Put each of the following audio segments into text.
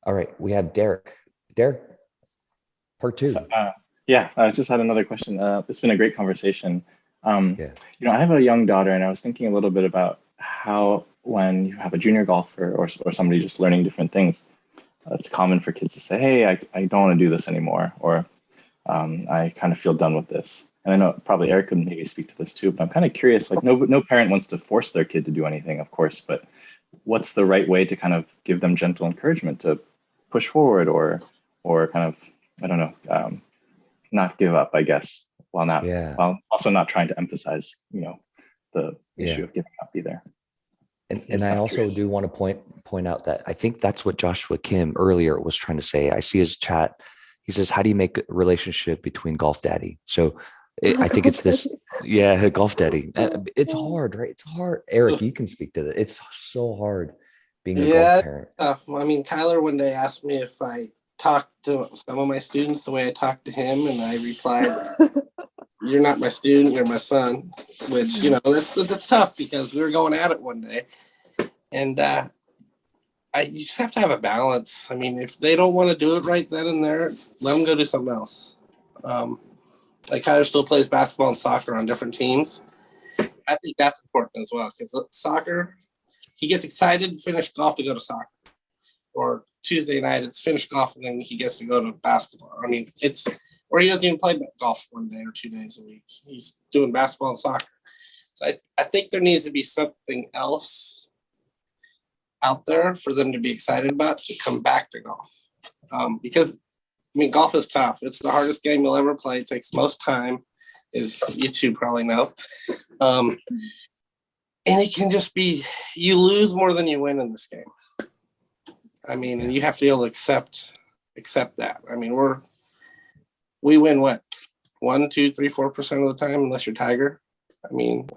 All right, we have Derek. Derek, part So, two. yeah, I just had another question. It's been a great conversation. Um, Yeah. I have a young daughter, and I was thinking a little bit about how when you have a junior golfer or somebody just learning different things, it's common for kids to say, "Hey, I don't want to do this anymore," or "I kind of feel done with this." And I know probably Yeah. Eric could maybe speak to this too, but I'm kind of curious. Like, no parent wants to force their kid to do anything, of course, but what's the right way to kind of give them gentle encouragement to push forward or kind of I don't know. Not give up, I guess, Yeah. while also not trying to emphasize, the issue Yeah. of giving up either. And So and just I kind of also curious. do want to point out that I think that's what Joshua Kim earlier was trying to say. I see his chat. He says, "How do you make a relationship between Golf Daddy?" So I think it's this. Yeah, Golf Daddy. It's hard, right? It's hard. Eric, you can speak to that. It's so hard being a golf Yeah, it's parent. tough. I mean, Kyler one day asked me if I talked to some of my students the way I talked to him, and I replied, "You're not my student, you're my son." Which that's tough because we were going at it one day, and you just have to have a balance. I mean, if they don't want to do it right then and there, let them go do something else. Um, like Kyler still plays basketball and soccer on different teams. I think that's important as well because soccer, he gets excited to finish golf to go to soccer. Or Tuesday night it's finish golf and then he gets to go to basketball. I mean, or he doesn't even play golf 1 day or 2 days a week. He's doing basketball and soccer. So I think there needs to be something else out there for them to be excited about to come back to golf. Because I mean, golf is tough. It's the hardest game you'll ever play. It takes most time, as you two probably know. Um, and it can just be you lose more than you win in this game. I mean, and Yeah. you have to be able to accept that. I mean, we win what 1, 2, 3, 4% of the time, unless you're Tiger. I mean,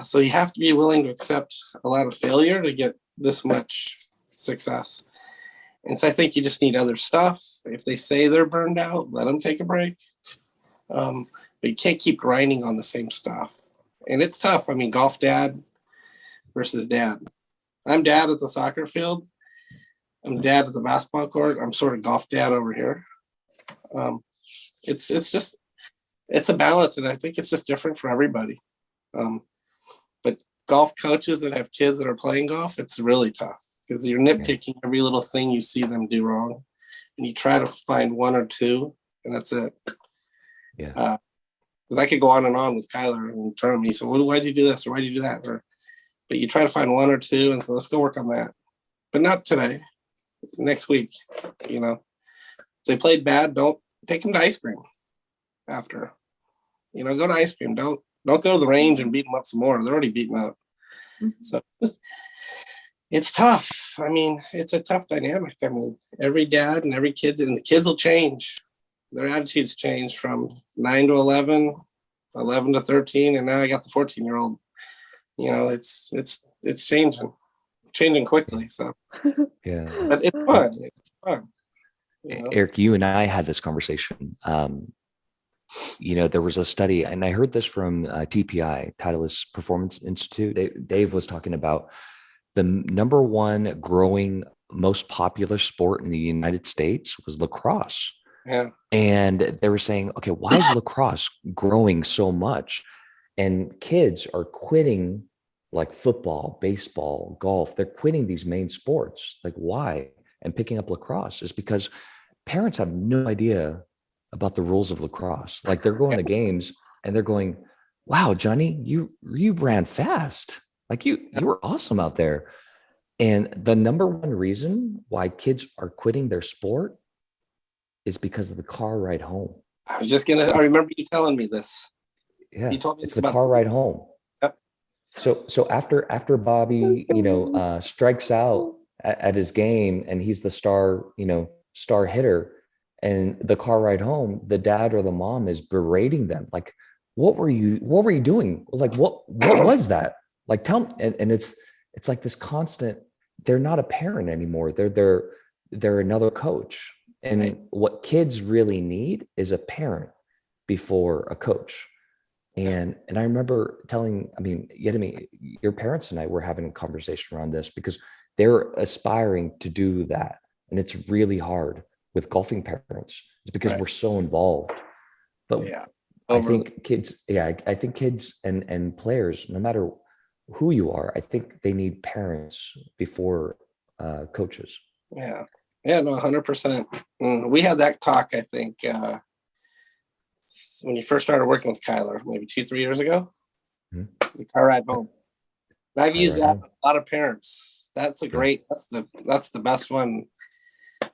so you have to be willing to accept a lot of failure to get this much success. And so I think you just need other stuff. If they say they're burned out, let them take a break. But you can't keep grinding on the same stuff. And it's tough. I mean, golf dad versus dad. I'm dad at the soccer field. I'm dad at the basketball court. I'm sort of golf dad over here. It's a balance, and I think it's just different for everybody. But golf coaches that have kids that are playing golf, it's really tough because you're nitpicking every little thing you see them do wrong, and you try to find one or two, and that's it. Yeah. Because I could go on and on with Kyler and turn me. So why'd you do this or why'd you do that? But you try to find one or two, and so let's go work on that. But not today. Next week, if they played bad, don't take them to ice cream after. Go to ice cream. Don't go to the range and beat them up some more. They're already beaten up. So it's tough. I mean, it's a tough dynamic. I mean, every dad and every kid, and the kids will change. Their attitudes change from 9 to 11, 11 to 13, and now I got the 14-year-old. It's changing quickly. So Yeah. but it's fun. It's fun. Eric, you and I had this conversation. There was a study, and I heard this from TPI, Titleist Performance Institute. Dave was talking about the number one growing, most popular sport in the United States was lacrosse. Yeah. And they were saying, okay, why is lacrosse growing so much? And kids are quitting like football, baseball, golf. They're quitting these main sports. Like, why? And picking up lacrosse is because parents have no idea about the rules of lacrosse. Like, they're going to games and they're going, wow, Johnny, you ran fast. Like, you were awesome out there. And the number one reason why kids are quitting their sport is because of the car ride home. I remember you telling me this. Yeah, You told me it's this the about car ride home. Yep. So after Bobby, strikes out at his game and he's the star hitter, and the car ride home, the dad or the mom is berating them. Like, what were you doing? Like, what was that? Like, tell me. And it's like this constant, they're not a parent anymore. They're another coach. And what kids really need is a parent before a coach. And I remember Yealimi, your parents and I were having a conversation around this because they're aspiring to do that. And it's really hard with golfing parents. It's because Right. we're so involved. But Yeah. I think kids, I think kids and players, no matter who you are, I think they need parents before coaches. Yeah. Yeah, no, 100%. We had that talk, I think, when you first started working with Kyler, maybe 2, 3 years ago, Mhm. the car ride home. And I've Car used ride that home. with a lot of parents. That's a great, that's the best one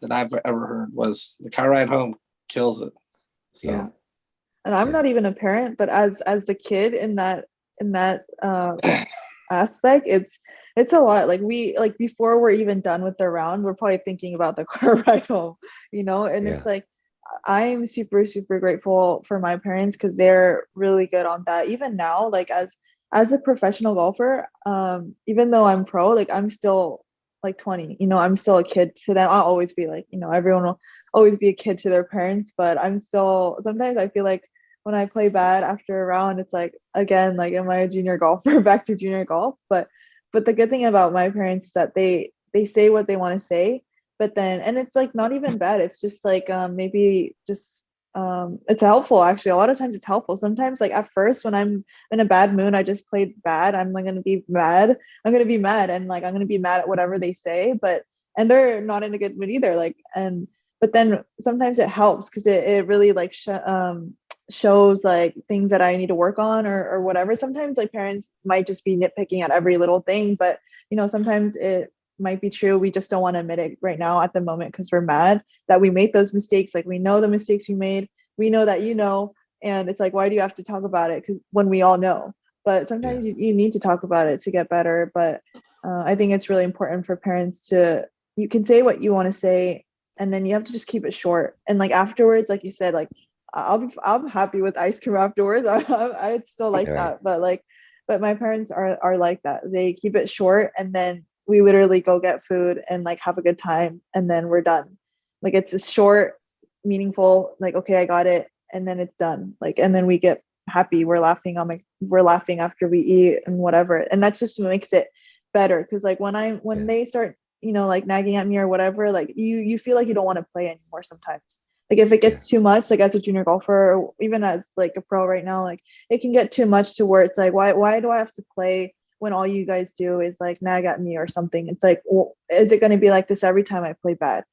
that I've ever heard was the car ride home kills it. So Yeah. And I'm Yeah. not even a parent, but as the kid in that aspect, it's a lot. Like we like before we're even done with the round, we're probably thinking about the car ride home, you know. And Yeah. it's like I'm super super grateful for my parents because they're really good on that. Even now, like as a professional golfer, even though I'm pro, like I'm still like 20, you know, I'm still a kid to them. I'll always be like, you know, everyone will always be a kid to their parents, but I'm still sometimes I feel like when I play bad after a round, it's like again, like am I a junior golfer back to junior golf? But the good thing about my parents is that they say what they want to say, but then and it's like not even bad. It's just like maybe just it's helpful actually. A lot of times it's helpful. Sometimes like at first when I'm in a bad mood, I just played bad. I'm like gonna be mad. I'm gonna be mad and like I'm gonna be mad at whatever they say, but and they're not in a good mood either. Like and but then sometimes it helps because it really like shows like things that I need to work on or whatever. Sometimes like parents might just be nitpicking at every little thing, but you know, sometimes it might be true. We just don't want to admit it right now at the moment because we're mad that we made those mistakes. Like we know the mistakes we made. We know that you know, and it's like, why do you have to talk about it? Because when we all know, but sometimes you need to talk about it to get better. But I think it's really important for parents to, you can say what you want to say, and then you have to just keep it short. And like afterwards, like you said, like I'm happy with ice cream afterwards. I'd still like Right. that, but my parents are like that. They keep it short, and then we literally go get food and like have a good time, and then we're done. Like it's a short, meaningful. Like okay, I got it, and then it's done. Like and then we get happy. We're laughing. We're laughing after we eat and whatever, and that's just what makes it better. Because like when they start, you know, like nagging at me or whatever, like you feel like you don't want to play anymore sometimes. Like if it gets too much, like as a junior golfer, or even as like a pro right now, like it can get too much to where it's like, why do I have to play when all you guys do is like nag at me or something? It's like, well, is it going to be like this every time I play bad?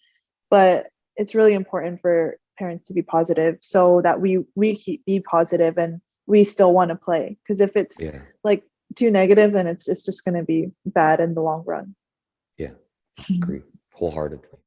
But it's really important for parents to be positive so that we keep be positive and we still want to play. Because if it's like too negative, then it's just going to be bad in the long run. Yeah, agree wholeheartedly.